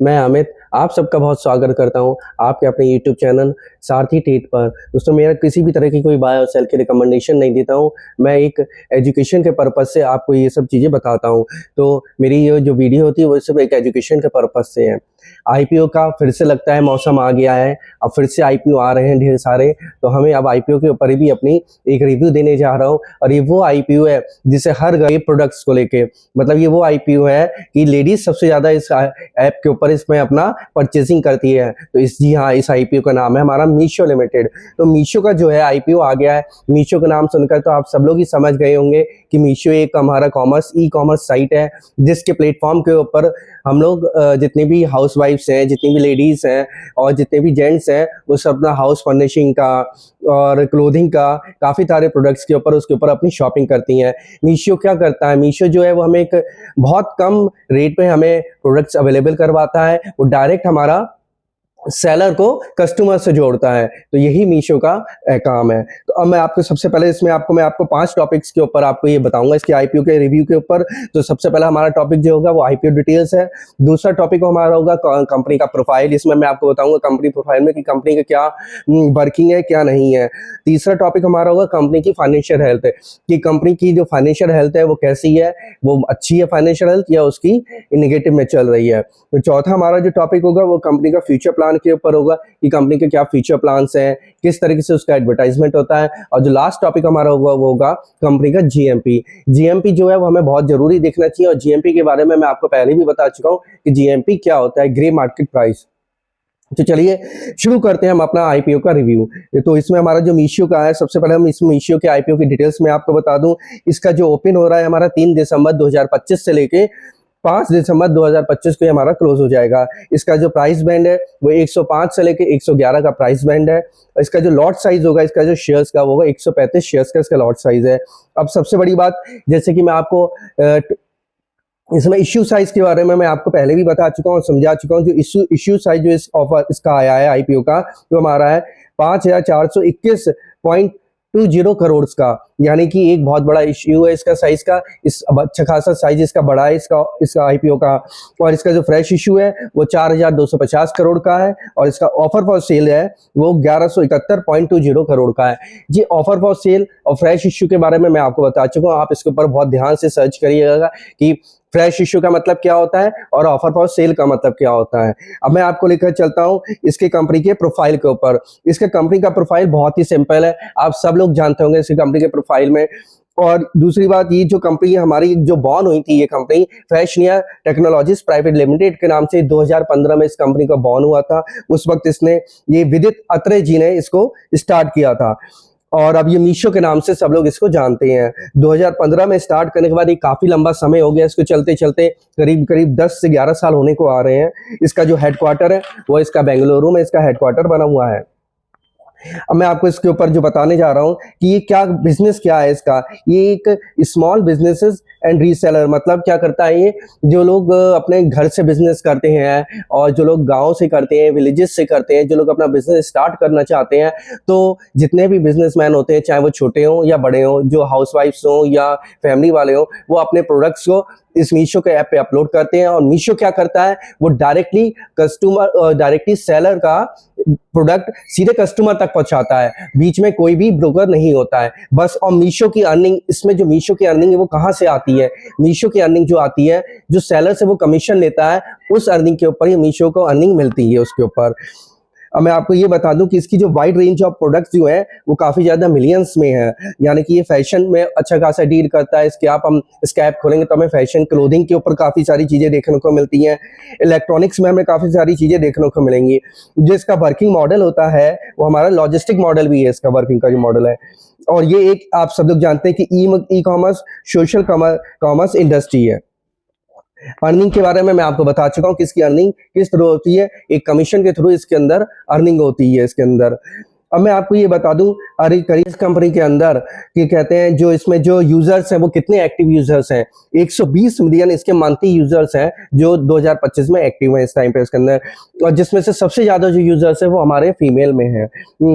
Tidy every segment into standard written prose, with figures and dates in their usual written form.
मैं अमित आप सबका बहुत स्वागत करता हूं आपके अपने यूट्यूब चैनल सारथी टेक पर। दोस्तों, मेरा किसी भी तरह की कोई बाय और सेल की रिकमेंडेशन नहीं देता हूं। मैं एक एजुकेशन के पर्पज़ से आपको ये सब चीज़ें बताता हूं। तो मेरी ये जो वीडियो होती है वो सिर्फ एक एजुकेशन के पर्पज़ से है। आईपीओ का फिर से लगता है मौसम आ गया है। अब फिर से आईपीओ आ रहे हैं ढेर सारे। तो हमें अब आईपीओ के ऊपर भी अपनी एक रिव्यू देने जा रहा हूँ। और ये वो आईपीओ है जिसे हर गरीब प्रोडक्ट्स को लेके, मतलब ये वो आईपीओ है कि लेडीज सबसे ज़्यादा इस ऐप के ऊपर इसमें अपना परचेसिंग करती है। तो जी हाँ, इस आईपीओ का नाम है हमारा मीशो लिमिटेड। तो मीशो का जो है आईपीओ आ गया है। मीशो का नाम सुनकर तो आप सब लोग ही समझ गए होंगे कि मीशो एक हमारा ई कॉमर्स साइट है, जिसके प्लेटफॉर्म के ऊपर हम लोग जितने भी हाउस वाइफ्स हैं, जितनी भी लेडीज़ हैं और जितने भी जेंट्स हैं, वो सब अपना हाउस फर्निशिंग का और क्लोथिंग का काफ़ी सारे प्रोडक्ट्स के ऊपर उसके ऊपर अपनी शॉपिंग करती हैं। मीशो क्या करता है, मीशो जो है वो हमें एक बहुत कम रेट पे हमें प्रोडक्ट्स अवेलेबल करवाता है। वो डायरेक्ट हमारा सेलर को कस्टमर से जोड़ता है। तो यही मीशो का काम है। तो अब मैं आपको सबसे पहले इसमें मैं आपको 5 टॉपिक्स के ऊपर आपको ये बताऊंगा इसके आईपीओ के रिव्यू के ऊपर। तो सबसे पहला हमारा टॉपिक जो होगा वो आईपीओ डिटेल्स है। दूसरा टॉपिक हमारा होगा कंपनी का प्रोफाइल। इसमें मैं आपको बताऊंगा कंपनी प्रोफाइल में कि कंपनी का क्या वर्किंग है क्या नहीं है। तीसरा टॉपिक हमारा होगा कंपनी की फाइनेंशियल हेल्थ, कि कंपनी की जो फाइनेंशियल हेल्थ है वो कैसी है, वो अच्छी है फाइनेंशियल हेल्थ या उसकी नेगेटिव में चल रही है। तो चौथा हमारा जो टॉपिक होगा वो कंपनी का फ्यूचर प्लान के ऊपर होगा कि कंपनी के क्या फ्यूचर प्लान्स हैं, किस तरीके से उसका एडवर्टाइजमेंट होता है। और जो लास्ट टॉपिक हमारा होगा वो होगा कंपनी का जीएमपी। जीएमपी जो है वो हमें बहुत जरूरी देखना चाहिए। और जीएमपी के बारे में मैं आपको पहले भी बता चुका हूँ कि जीएमपी क्या होता है, ग्रे मार्केट प्राइस। तो चलिए शुरू करते हैं हम अपना आईपीओ का रिव्यू। तो इसमें हमारा जो मीशो का है, सबसे पहले हम इस मीशो के आईपीओ की डिटेल्स में आपको बता दूं। इसका जो ओपन हो रहा है हमारा 3 दिसंबर 2025 से लेके 5 दिसंबर 2025 को हमारा क्लोज हो जाएगा। इसका जो प्राइस बैंड है वो 105 से लेके 111 का प्राइस बैंड है। इसका जो लॉट साइज होगा, इसका जो शेयर्स का वो होगा 135 शेयर्स का इसका लॉट साइज है। अब सबसे बड़ी बात, जैसे कि मैं आपको इसमें इश्यू साइज के बारे में मैं आपको पहले भी बता चुका हूँ, समझा चुका हूँ। जो इश्यू साइज जो इस ऑफर इसका आया है आईपीओ का, जो हमारा है 5421.20 करोड़ का, यानी कि एक बहुत बड़ा इश्यू है इसका साइज का। इस अच्छा खासा साइज इसका बड़ा है इसका आईपीओ का। और इसका जो फ्रेश इश्यू है वो 4250 करोड़ का है। और इसका ऑफर फॉर सेल है वो 1171.20 करोड़ का है। जी, ऑफर फॉर सेल और फ्रेश इश्यू के बारे में मैं आपको बता चुका हूँ। आप इसके ऊपर बहुत ध्यान से सर्च करिएगा कि फ्रेश इश्यू का मतलब क्या होता है और ऑफर फॉर सेल का मतलब क्या होता है। अब मैं आपको लेकर चलता हूं इसके कंपनी के प्रोफाइल के ऊपर। इसके कंपनी का प्रोफाइल बहुत ही सिंपल है, आप सब लोग जानते होंगे इसकी कंपनी के प्रोफाइल में। और दूसरी बात, ये जो कंपनी हमारी जो बॉर्न हुई थी, ये कंपनी फैशनिया टेक्नोलॉजीज प्राइवेट लिमिटेड के नाम से 2015 में इस कंपनी का बॉर्न हुआ था। उस वक्त इसने ये विदित अत्रे जी ने इसको स्टार्ट किया था। और अब ये मीशो के नाम से सब लोग इसको जानते हैं। 2015 में स्टार्ट करने के बाद ये काफी लंबा समय हो गया इसको चलते चलते, करीब करीब 10 से 11 साल होने को आ रहे हैं। इसका जो हेडक्वार्टर है वो इसका बेंगलुरु में इसका हेडक्वार्टर बना हुआ है। अब मैं आपको इसके ऊपर जो बताने जा रहा हूँ कि ये क्या बिजनेस क्या है इसका। ये एक स्मॉल बिजनेसेस एंड रीसेलर, मतलब क्या करता है ये, जो लोग अपने घर से बिजनेस करते हैं और जो लोग गांव से करते हैं, विलेजेस से करते हैं, जो लोग अपना बिजनेस स्टार्ट करना चाहते हैं। तो जितने भी बिजनेसमैन होते हैं, चाहे वो छोटे हों या बड़े हों, जो हाउसवाइफ्स हों या फैमिली वाले हों, वो अपने प्रोडक्ट्स को इस मीशो के ऐप पे अपलोड करते हैं। और मीशो क्या करता है, वो डायरेक्टली सेलर का प्रोडक्ट सीधे कस्टमर तक पहुंचाता है। बीच में कोई भी ब्रोकर नहीं होता है बस। और मीशो की अर्निंग, इसमें जो मीशो की अर्निंग है वो कहां से आती है, मीशो की अर्निंग जो आती है, जो सेलर से वो कमीशन लेता है, उस अर्निंग के ऊपर ही मीशो को अर्निंग मिलती है उसके ऊपर। अब मैं आपको ये बता दूं कि इसकी जो वाइड रेंज ऑफ प्रोडक्ट्स जो है वो काफी ज्यादा मिलियंस में है। यानी कि ये फैशन में अच्छा खासा डील करता है। हम इसका ऐप खोलेंगे तो हमें फैशन क्लोथिंग के ऊपर काफी सारी चीजें देखने को मिलती हैं। इलेक्ट्रॉनिक्स में हमें काफी सारी चीजें देखने को मिलेंगी। जो इसका वर्किंग मॉडल होता है वो हमारा लॉजिस्टिक मॉडल भी है, इसका वर्किंग का जो मॉडल है। और ये एक आप सब लोग जानते हैं कि e commerce social commerce industry है। अर्निंग के बारे में मैं आपको बता चुका हूं कि इसकी अर्निंग किस तरह होती है, एक कमीशन के थ्रू इसके अंदर अर्निंग होती है इसके अंदर। अब मैं आपको ये बता दूं, अरे करीज कंपनी के अंदर कि कहते हैं जो इसमें जो यूजर्स हैं वो कितने एक्टिव यूजर्स हैं। 120 मिलियन इसके मंथली यूजर्स हैं जो 2025 में एक्टिव हैं इस टाइम पे इसके अंदर। और जिसमें से सबसे ज़्यादा जो यूज़र्स है वो हमारे फीमेल में हैं।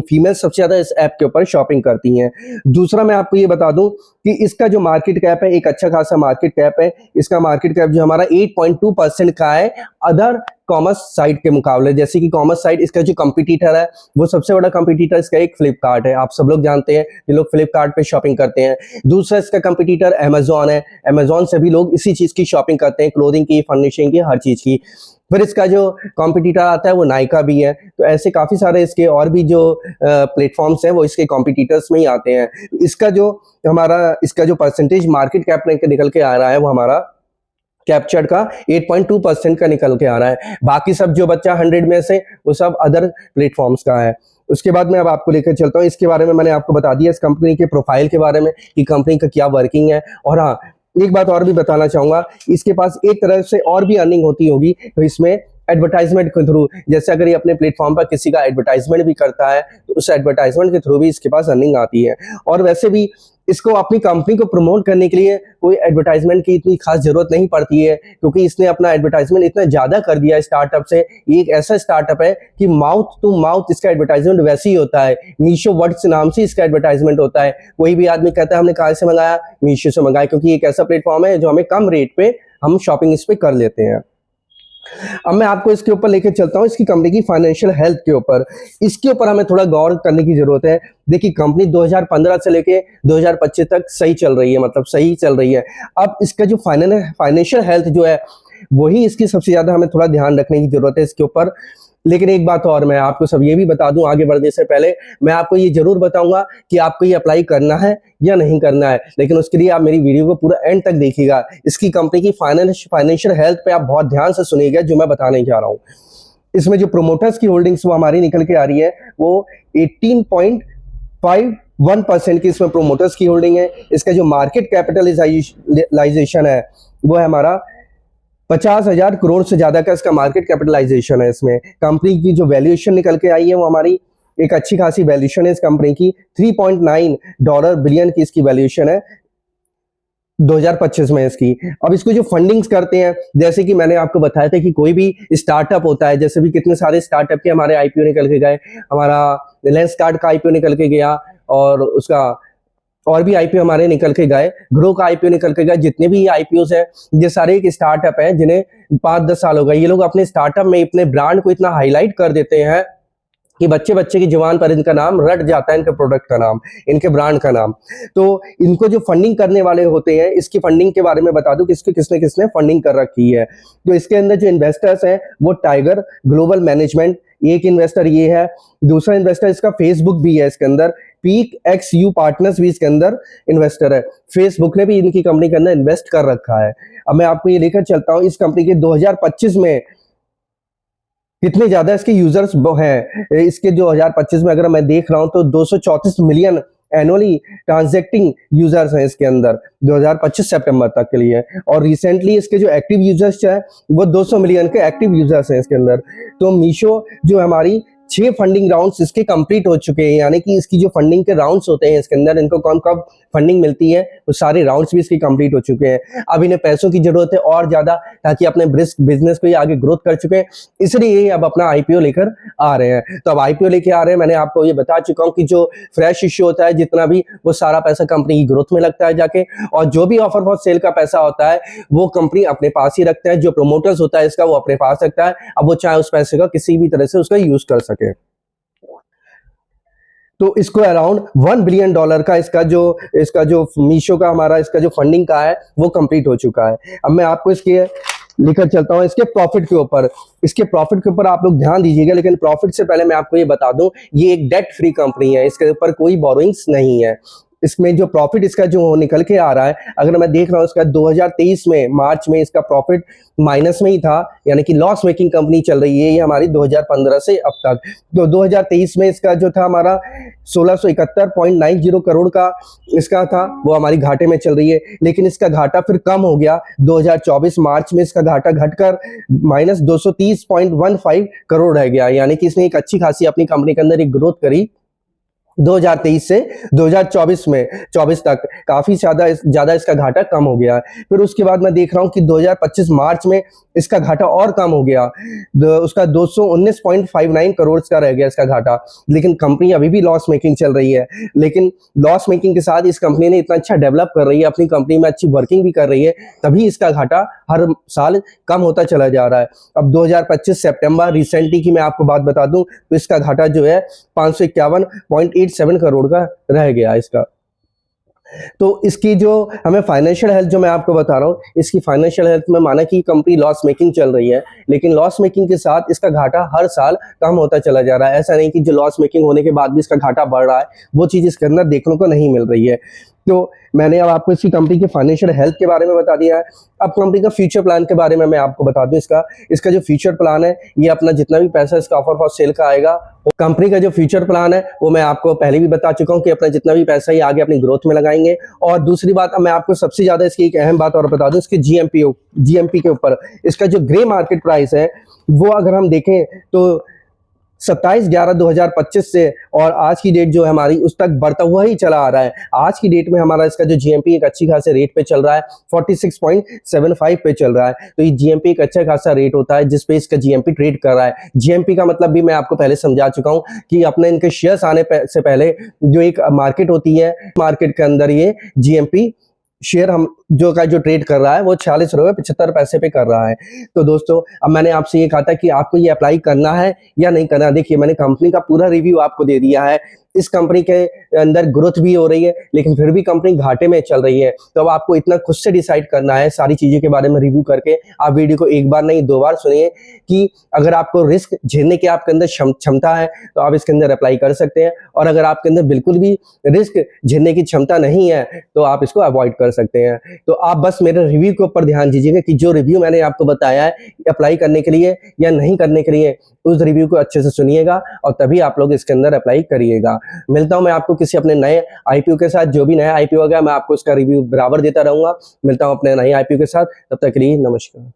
फीमेल सबसे ज़्यादा इस ऐप के ऊपर शॉपिंग करती हैं। दूसरा मैं आपको ये बता दूं कि इसका जो मार्केट कैप है, एक अच्छा खासा मार्केट कैप है। इसका मार्केट कैप जो हमारा 8.2% का है अदर कॉमर्स साइट के मुकाबले। जैसे कि कॉमर्स साइट इसका जो कंपटीटर है, वो सबसे बड़ा कंपटीटर इसका एक फ्लिपकार्ट है। आप सब लोग जानते हैं, ये लोग फ्लिपकार्ट पे शॉपिंग करते हैं। दूसरा इसका कंपटीटर अमेजॉन है। अमेजॉन से भी लोग इसी चीज़ की शॉपिंग करते हैं, क्लोथिंग की, फर्निशिंग की, हर चीज़ की। फिर इसका जो कॉम्पिटिटर आता है वो नायका भी है। तो ऐसे काफ़ी सारे इसके और भी जो प्लेटफॉर्म्स हैं वो इसके कॉम्पिटिटर्स में ही आते हैं। इसका जो परसेंटेज मार्केट कैप निकल के आ रहा है वो हमारा कैप्चर्ड का 8.2% का निकल के आ रहा है। बाकी सब जो बच्चा 100 में से वो सब अदर प्लेटफॉर्म्स का है। उसके बाद मैं अब आपको लेकर चलता हूँ, इसके बारे में मैंने आपको बता दिया, इस कंपनी के प्रोफाइल के बारे में कि कंपनी का क्या वर्किंग है। और हाँ, एक बात और भी बताना चाहूँगा, इसके पास एक तरह से और भी अर्निंग होती होगी, तो इसमें एडवर्टाइजमेंट के थ्रू, जैसे अगर ये अपने प्लेटफॉर्म पर किसी का एडवर्टाइजमेंट भी करता है तो उस एडवर्टाइजमेंट के थ्रू भी इसके पास अर्निंग आती है। और वैसे भी इसको अपनी कंपनी को प्रमोट करने के लिए कोई एडवर्टाइजमेंट की इतनी खास जरूरत नहीं पड़ती है, क्योंकि इसने अपना एडवर्टाइजमेंट इतना ज़्यादा कर दिया है स्टार्टअप से। ये एक ऐसा स्टार्टअप है कि माउथ टू माउथ इसका एडवर्टाइजमेंट वैसे ही होता है। मीशो वर्ड्स नाम से इसका एडवर्टाइजमेंट होता है। कोई भी आदमी कहता है हमने कहाँ से मंगाया, मीशो से मंगाया, क्योंकि एक ऐसा प्लेटफॉर्म है जो हमें कम रेट पे हम शॉपिंग इस पे कर लेते हैं। अब मैं आपको इसके ऊपर लेके चलता हूँ, इसकी कंपनी की फाइनेंशियल हेल्थ के ऊपर। इसके ऊपर हमें थोड़ा गौर करने की जरूरत है। देखिए, कंपनी 2015 से लेके 2025 तक सही चल रही है, मतलब सही चल रही है। अब इसका जो फाइनेंशियल हेल्थ जो है वही इसकी सबसे ज्यादा हमें थोड़ा ध्यान रखने की जरूरत है इसके ऊपर। लेकिन एक बात और मैं आपको सब ये भी बता दूं, आगे बढ़ने से पहले मैं आपको ये जरूर बताऊंगा कि आपको ये अप्लाई करना है या नहीं करना है। लेकिन उसके लिए आप मेरी वीडियो को पूरा एंड तक देखिएगा। इसकी कंपनी की फाइनेंशियल हेल्थ पे आप बहुत ध्यान से सुनिएगा जो मैं बताने जा रहा हूँ। इसमें जो प्रोमोटर्स की होल्डिंग्स वो हमारी निकल के आ रही है, वो 18.51% की इसमें प्रोमोटर्स की होल्डिंग है। इसका जो मार्केट कैपिटलाइजेशन है वो है हमारा 50,000 करोड़ से ज्यादा का इसका मार्केट कैपिटलाइजेशन है। इसमें कंपनी की जो वैल्यूएशन निकल के आई है वो हमारी एक अच्छी खासी वैल्यूएशन है इस कंपनी की। $3.9 बिलियन की इसकी वैल्यूएशन है 2025 में इसकी। अब इसको जो फंडिंग्स करते हैं, जैसे कि मैंने आपको बताया था कि कोई भी स्टार्टअप होता है, जैसे भी कितने सारे स्टार्टअप के हमारे आईपीओ निकल के गए, हमारा लेंसकार्ट का आईपीओ निकल के गया, और उसका और भी आईपीओ हमारे निकल के गए, ग्रो का आईपीओ निकल के गया। जितने भी आईपीओस हैं ये सारे एक स्टार्टअप है जिन्हें 5-10 साल हो गए। ये लोग अपने स्टार्टअप में अपने ब्रांड को इतना हाईलाइट कर देते हैं कि बच्चे बच्चे की जुबान पर इनका नाम रट जाता है, इनके प्रोडक्ट का नाम, इनके ब्रांड का नाम। तो इनको जो फंडिंग करने वाले होते हैं, इसकी फंडिंग के बारे में बता दूं कि इसकी किसने किसने फंडिंग कर रखी है। तो इसके अंदर जो इन्वेस्टर्स हैं वो टाइगर ग्लोबल मैनेजमेंट, एक इन्वेस्टर ये है। दूसरा इन्वेस्टर इसका फेसबुक भी है, इसके अंदर पीक एक्स यू पार्टनर्स भी इसके अंदर इन्वेस्टर है। फेसबुक ने भी इनकी कंपनी के अंदर इन्वेस्ट कर रखा है। अब मैं आपको ये लेकर चलता हूँ, इस कंपनी के 2025 में कितने ज्यादा इसके यूजर्स हैं। इसके 2025 में अगर मैं देख रहा हूं तो 234 मिलियन एनुअली ट्रांजैक्टिंग यूजर्स हैं इसके अंदर 2025 सितंबर तक के लिए। और रिसेंटली इसके जो एक्टिव यूजर्स है वो 200 मिलियन के एक्टिव यूजर्स हैं इसके अंदर। तो मीशो जो हमारी 6 फंडिंग राउंड्स इसके कंप्लीट हो चुके हैं, यानी कि इसकी जो फंडिंग के राउंड्स होते हैं इसके अंदर, इनको कौन कब फंडिंग मिलती है तो सारे राउंड्स भी इसके कंप्लीट हो चुके हैं। अब इन्हें पैसों की जरूरत है और ज्यादा, ताकि अपने बिजनेस को ये आगे ग्रोथ कर चुके हैं, इसलिए ये अब अपना आईपीओ लेकर आ रहे हैं। तो अब आईपीओ लेके आ रहे हैं, मैंने आपको ये बता चुका हूं कि जो फ्रेश इश्यू होता है जितना भी, वो सारा पैसा कंपनी की ग्रोथ में लगता है जाके, और जो भी ऑफर फॉर सेल का पैसा होता है वो कंपनी अपने पास ही रखता है। जो प्रोमोटर्स होता है इसका वो अपने पास रखता है। अब वो चाहे उस पैसे का किसी भी तरह से उसका यूज कर सके। तो इसको अराउंड $1 बिलियन का इसका जो मीशो का हमारा इसका जो फंडिंग का है वो कंप्लीट हो चुका है। अब मैं आपको इसके लेकर चलता हूं इसके प्रॉफिट के ऊपर। इसके प्रॉफिट के ऊपर आप लोग ध्यान दीजिएगा, लेकिन प्रॉफिट से पहले मैं आपको ये बता दूं, ये एक डेट फ्री कंपनी है, इसके ऊपर कोई बोरोइंग्स नहीं है। इसमें जो प्रॉफिट इसका जो निकल के आ रहा है, अगर मैं देख रहा हूँ इसका 2023 में मार्च में इसका प्रॉफिट माइनस में ही था, यानी कि लॉस मेकिंग कंपनी चल रही है ये हमारी 2015 से अब तक। तो 2023 में इसका जो था हमारा 1671.90 करोड़ का इसका था, वो हमारी घाटे में चल रही है। लेकिन इसका घाटा फिर कम हो गया 2024 मार्च में, इसका घाटा घटकर माइनस 230.15 करोड़ रह गया। यानी कि इसने एक अच्छी खासी अपनी कंपनी के अंदर एक ग्रोथ करी 2023 से 2024 में 24 तक काफ़ी ज़्यादा इसका घाटा कम हो गया है। फिर उसके बाद मैं देख रहा हूँ कि 2025 मार्च में इसका घाटा और कम हो गया, उसका 219.59 करोड़ का रह गया इसका घाटा। लेकिन कंपनी अभी भी लॉस मेकिंग चल रही है, लेकिन लॉस मेकिंग के साथ इस कंपनी ने इतना अच्छा डेवलप कर रही है, अपनी कंपनी में अच्छी वर्किंग भी कर रही है, तभी इसका घाटा हर साल कम होता चला जा रहा है। अब 2025 सितंबर रिसेंटली की मैं आपको बात बता दूं तो इसका घाटा जो है 551.87 करोड़ का रह गया इसका। तो इसकी जो हमें फाइनेंशियल हेल्थ जो मैं आपको बता रहा हूँ, इसकी फाइनेंशियल हेल्थ में माना कि कंपनी लॉस मेकिंग चल रही है, लेकिन लॉस मेकिंग के साथ इसका घाटा हर साल कम होता चला जा रहा है। ऐसा नहीं कि जो लॉस मेकिंग होने के बाद भी इसका घाटा बढ़ रहा है, वो चीज़ इसके अंदर देखने को नहीं मिल रही है। तो मैंने अब आपको इसकी कंपनी की फाइनेंशियल हेल्थ के बारे में बता दिया है। अब कंपनी का फ्यूचर प्लान के बारे में मैं आपको बता दूं। इसका जो फ्यूचर प्लान है, ये अपना जितना भी पैसा इसका ऑफर फॉर सेल का आएगा, कंपनी का जो फ्यूचर प्लान है वो मैं आपको पहले भी बता चुका हूं कि अपना जितना भी पैसा ये आगे अपनी ग्रोथ में लगाएंगे। और दूसरी बात, अब मैं आपको सबसे ज़्यादा इसकी एक अहम बात और बता दूं, इसके जीएमपी के ऊपर इसका जो ग्रे मार्केट प्राइस है, वो अगर हम देखें तो 27/11/2025 से और आज की डेट जो है हमारी, उस तक बढ़ता हुआ ही चला आ रहा है। आज की डेट में हमारा इसका जो जीएमपी एक अच्छी खासे रेट पे चल रहा है, 46.75 पे चल रहा है। तो ये जीएमपी एक अच्छा खासा रेट होता है जिस पे इसका जीएमपी ट्रेड कर रहा है। जीएमपी का मतलब भी मैं आपको पहले समझा चुका हूँ कि अपने इनके शेयर्स आने से पहले जो एक मार्केट होती है, मार्केट के अंदर ये जीएमपी शेयर हम जो ट्रेड कर रहा है वो 46.75 पे कर रहा है। तो दोस्तों, अब मैंने आपसे ये कहा था कि आपको ये अप्लाई करना है या नहीं करना। देखिए, मैंने कंपनी का पूरा रिव्यू आपको दे दिया है। इस कंपनी के अंदर ग्रोथ भी हो रही है, लेकिन फिर भी कंपनी घाटे में चल रही है। तो अब आपको इतना खुद से डिसाइड करना है सारी चीज़ों के बारे में रिव्यू करके। आप वीडियो को एक बार नहीं 2 बार सुनिए कि अगर आपको रिस्क झेलने की आपके अंदर क्षमता है तो आप इसके अंदर अप्लाई कर सकते हैं, और अगर आपके अंदर बिल्कुल भी रिस्क झेलने की क्षमता नहीं है तो आप इसको अवॉइड कर सकते हैं। तो आप बस मेरे रिव्यू के ऊपर ध्यान दीजिएगा कि जो रिव्यू मैंने आपको बताया है अप्लाई करने के लिए या नहीं करने के लिए, उस रिव्यू को अच्छे से सुनिएगा और तभी आप लोग इसके अंदर अप्लाई करिएगा। मिलता हूं मैं आपको किसी अपने नए आईपीओ के साथ। जो भी नया आईपीओ होगा मैं आपको इसका रिव्यू बराबर देता रहूंगा। मिलता हूं अपने नए आईपीओ के साथ, तब तक के लिए नमस्कार।